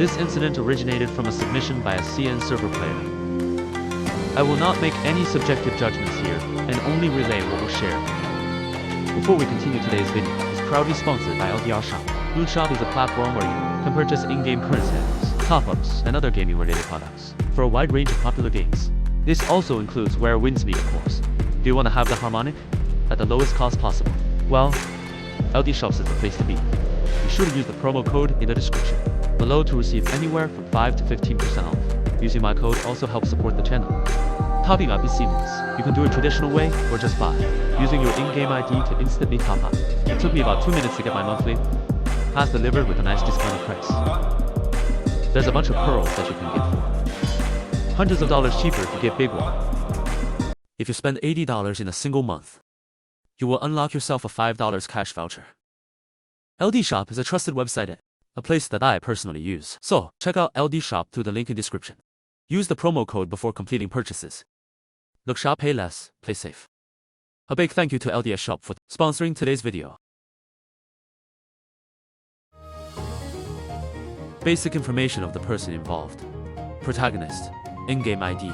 This incident originated from a submission by a CN server player. I will not make any subjective judgments here, and only relay what was shared. Before we continue, today's video is proudly sponsored by LDR Shop. Loot Shop is a platform where you can purchase in-game currency items, top-ups, and other gaming-related products for a wide range of popular games. This also includes wherewindsmeet, of course. Do you want to have the harmonic at the lowest cost possible? Well, LD Shops is the place to be. Be sure to use the promo code in the description below to receive anywhere from 5 to 15% off. Using my code also helps support the channel. Topping up is seamless. You can do it traditional way or just buy, using your in-game ID to instantly top up. It took me about 2 minutes to get my monthly pass delivered with a nice discounted price. There's a bunch of pearls that you can get for hundreds of dollars cheaper if you get big one. If you spend $80 in a single month, you will unlock yourself a $5 cash voucher. LD Shop is a trusted website, a place that I personally use. So, check out LD Shop through the link in description. Use the promo code before completing purchases. Look shop, pay less, play safe. A big thank you to LDS Shop for sponsoring today's video. Basic information of the person involved. Protagonist, in-game ID,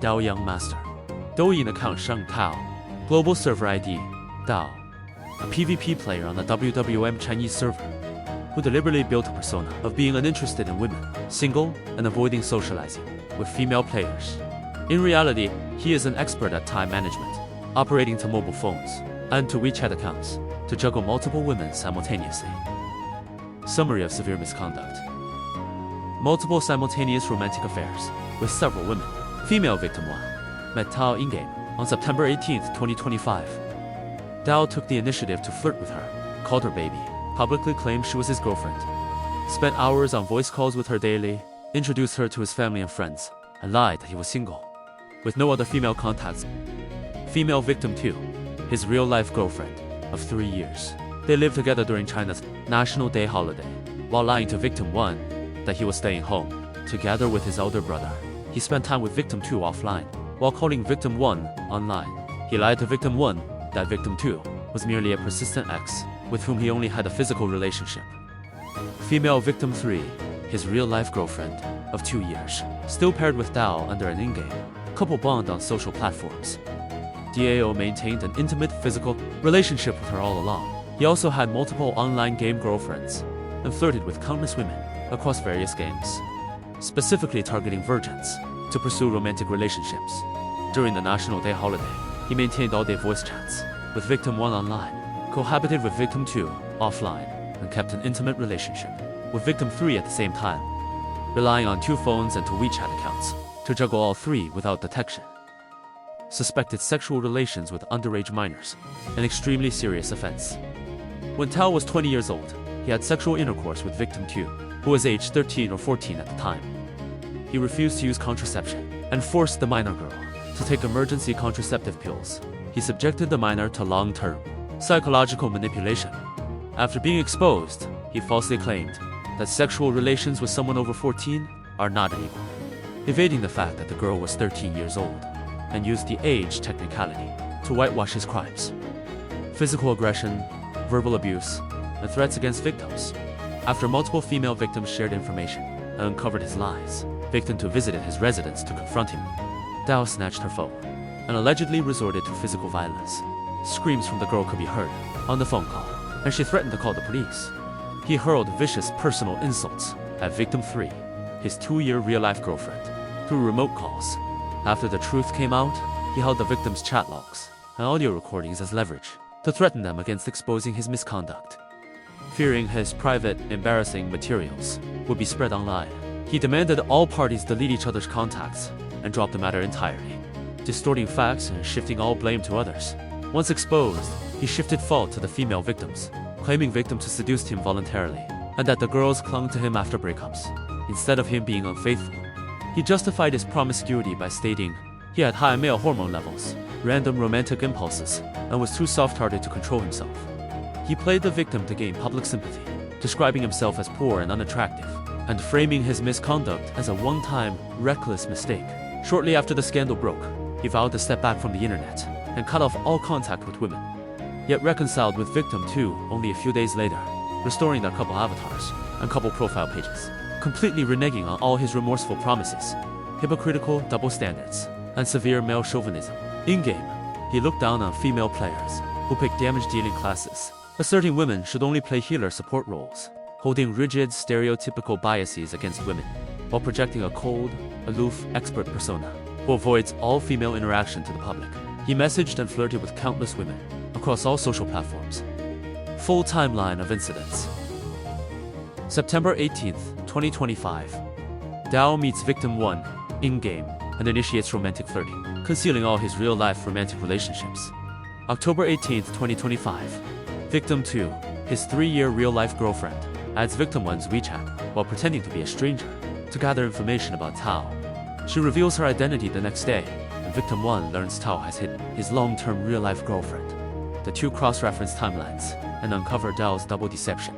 Dao Young Master. Douyin account Sheng Tao. Global server ID, Dao. A PvP player on the WWM Chinese server, who deliberately built a persona of being uninterested in women, single, and avoiding socializing with female players. In reality, he is an expert at time management, operating to mobile phones and to WeChat accounts to juggle multiple women simultaneously. Summary of severe misconduct. Multiple simultaneous romantic affairs with several women. Female victim 1 met Tao in-game on September 18, 2025. Dao took the initiative to flirt with her, called her baby, publicly claimed she was his girlfriend, spent hours on voice calls with her daily, introduced her to his family and friends, and lied that he was single, with no other female contacts. Female victim 2, his real-life girlfriend of 3 years. They lived together during China's National Day holiday, while lying to victim 1 that he was staying home, together with his elder brother. He spent time with victim 2 offline, while calling victim 1 online. He lied to victim 1 that victim 2 was merely a persistent ex, with whom he only had a physical relationship. Female victim 3, his real-life girlfriend of 2 years, still paired with Dao under an in-game couple bond on social platforms. DAO maintained an intimate physical relationship with her all along. He also had multiple online game girlfriends and flirted with countless women across various games, specifically targeting virgins to pursue romantic relationships. During the National Day holiday, he maintained all-day voice chats with victim 1 online, cohabited with victim 2 offline, and kept an intimate relationship with victim 3 at the same time, relying on 2 phones and 2 WeChat accounts to juggle all 3 without detection. Suspected sexual relations with underage minors, an extremely serious offense. When Tao was 20 years old, he had sexual intercourse with victim 2, who was aged 13 or 14 at the time. He refused to use contraception and forced the minor girl to take emergency contraceptive pills. He subjected the minor to long-term psychological manipulation. After being exposed, he falsely claimed that sexual relations with someone over 14 are not illegal, evading the fact that the girl was 13 years old, and used the age technicality to whitewash his crimes. Physical aggression, verbal abuse, and threats against victims. After multiple female victims shared information and uncovered his lies, victim 2 visited his residence to confront him. Dao snatched her phone and allegedly resorted to physical violence. Screams from the girl could be heard on the phone call, and she threatened to call the police. He hurled vicious personal insults at victim 3, his 2-year real-life girlfriend, through remote calls. After the truth came out, he held the victim's chat logs and audio recordings as leverage to threaten them against exposing his misconduct. Fearing his private, embarrassing materials would be spread online, he demanded all parties delete each other's contacts and drop the matter entirely, distorting facts and shifting all blame to others. Once exposed, he shifted fault to the female victims, claiming victim 2 seduced him voluntarily, and that the girls clung to him after breakups, instead of him being unfaithful. He justified his promiscuity by stating he had high male hormone levels, random romantic impulses, and was too soft-hearted to control himself. He played the victim to gain public sympathy, describing himself as poor and unattractive, and framing his misconduct as a one-time, reckless mistake. Shortly after the scandal broke, he vowed to step back from the internet and cut off all contact with women, yet reconciled with victim 2 only a few days later, restoring their couple avatars and couple profile pages, completely reneging on all his remorseful promises, hypocritical double standards, and severe male chauvinism. In-game, he looked down on female players who picked damage-dealing classes, asserting women should only play healer support roles, holding rigid, stereotypical biases against women, while projecting a cold, aloof, expert persona who avoids all female interaction to the public. He messaged and flirted with countless women across all social platforms. Full timeline of incidents. September 18th, 2025. Dao meets Victim 1 in-game and initiates romantic flirting, concealing all his real-life romantic relationships. October 18th, 2025. Victim 2, his 3-year real-life girlfriend, adds Victim 1's WeChat while pretending to be a stranger to gather information about Tao. She reveals her identity the next day, and Victim 1 learns Tao has hidden his long-term real-life girlfriend. The two cross-reference timelines and uncover Dao's double deception.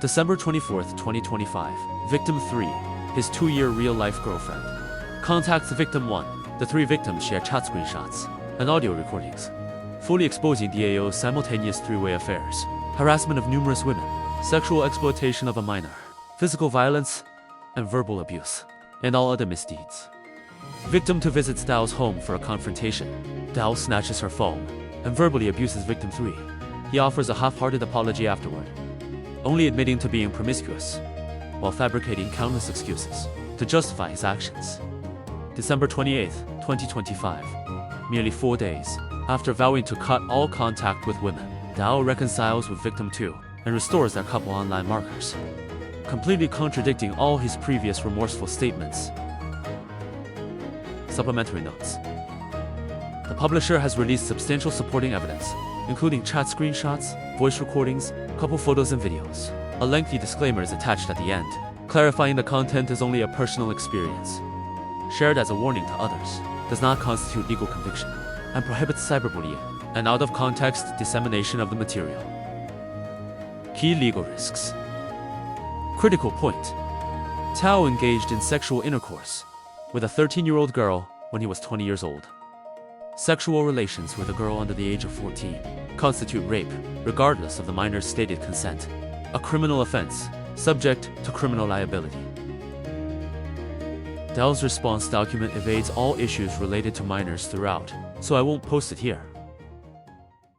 December 24th, 2025. Victim 3, his 2-year real-life girlfriend, contacts Victim 1. The 3 victims share chat screenshots and audio recordings, fully exposing DAO's simultaneous 3-way affairs, harassment of numerous women, sexual exploitation of a minor, physical violence, and verbal abuse, and all other misdeeds. Victim 2 visits Dao's home for a confrontation. Dao snatches her phone and verbally abuses Victim 3. He offers a half-hearted apology afterward, only admitting to being promiscuous, while fabricating countless excuses to justify his actions. December 28th, 2025. Merely 4 days after vowing to cut all contact with women, Dao reconciles with Victim 2 and restores their couple online markers, completely contradicting all his previous remorseful statements. Supplementary notes. The publisher has released substantial supporting evidence, including chat screenshots, voice recordings, couple photos and videos. A lengthy disclaimer is attached at the end, clarifying the content is only a personal experience, shared as a warning to others, does not constitute legal conviction, and prohibits cyberbullying and out-of-context dissemination of the material. Key legal risks. Critical point. Tao engaged in sexual intercourse with a 13-year-old girl when he was 20 years old. Sexual relations with a girl under the age of 14 constitute rape, regardless of the minor's stated consent, a criminal offense, subject to criminal liability. Dao's response document evades all issues related to minors throughout, so I won't post it here.